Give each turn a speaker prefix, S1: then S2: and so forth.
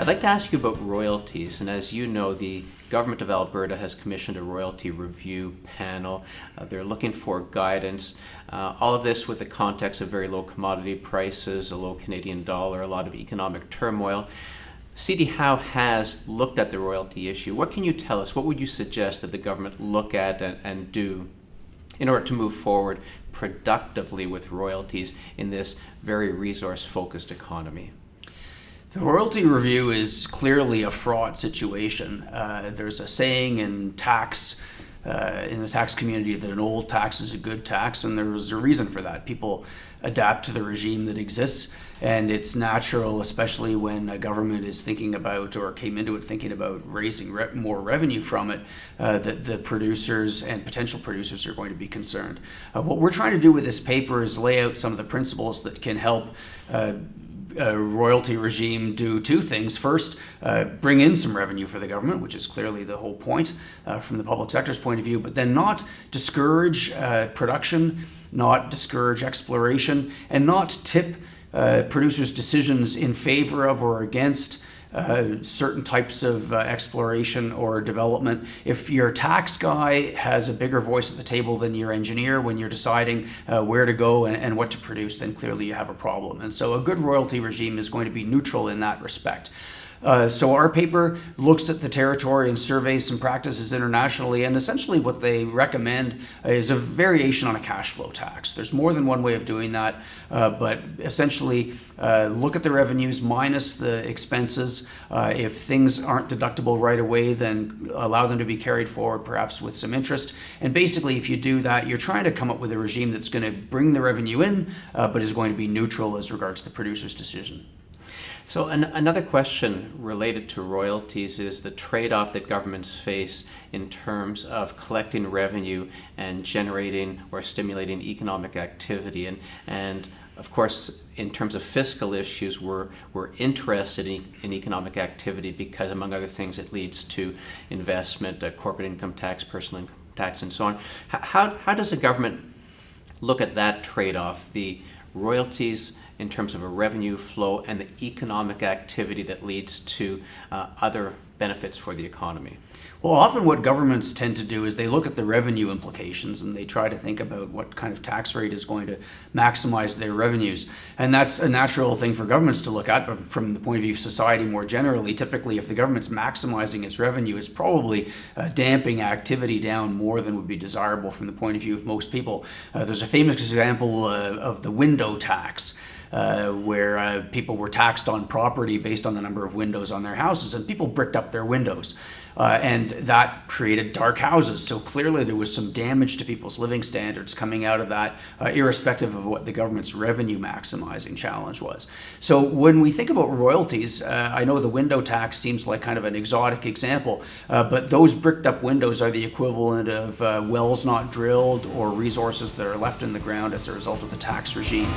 S1: like to ask you about royalties, and as you know, the Government of Alberta has commissioned a royalty review panel. They're looking for guidance. All of this with the context of very low commodity prices, a low Canadian dollar, a lot of economic turmoil. CD Howe has looked at the royalty issue. What can you tell us? What would you suggest that the government look at and do in order to move forward productively with royalties in this very resource-focused economy?
S2: The royalty review is clearly a fraught situation. There's a saying in the tax community that an old tax is a good tax, and there's a reason for that. People adapt to the regime that exists, and it's natural, especially when a government is thinking about or came into it thinking about raising more revenue from it, that the producers and potential producers are going to be concerned. What we're trying to do with this paper is lay out some of the principles that can help a royalty regime do two things. First, bring in some revenue for the government, which is clearly the whole point from the public sector's point of view, but then not discourage production, not discourage exploration, and not tip producers' decisions in favor of or against certain types of exploration or development. If your tax guy has a bigger voice at the table than your engineer when you're deciding where to go and what to produce, then clearly you have a problem. And so a good royalty regime is going to be neutral in that respect. So our paper looks at the territory and surveys some practices internationally, and essentially what they recommend is a variation on a cash flow tax. There's more than one way of doing that, but essentially look at the revenues minus the expenses. If things aren't deductible right away, then allow them to be carried forward, perhaps with some interest. And basically, if you do that, you're trying to come up with a regime that's going to bring the revenue in, but is going to be neutral as regards the producer's decision.
S1: So another question related to royalties is the trade-off that governments face in terms of collecting revenue and generating or stimulating economic activity. And of course, in terms of fiscal issues, we're interested in economic activity because, among other things, it leads to investment, corporate income tax, personal income tax, and so on. How does the government look at that trade-off, the royalties in terms of a revenue flow and the economic activity that leads to other benefits for the economy?
S2: Well, often what governments tend to do is they look at the revenue implications and they try to think about what kind of tax rate is going to maximize their revenues. And that's a natural thing for governments to look at, but from the point of view of society more generally, typically if the government's maximizing its revenue, it's probably damping activity down more than would be desirable from the point of view of most people. There's a famous example of the window tax. Where people were taxed on property based on the number of windows on their houses, and people bricked up their windows. And that created dark houses. So clearly there was some damage to people's living standards coming out of that, irrespective of what the government's revenue maximizing challenge was. So when we think about royalties, I know the window tax seems like kind of an exotic example, but those bricked up windows are the equivalent of wells not drilled or resources that are left in the ground as a result of the tax regime.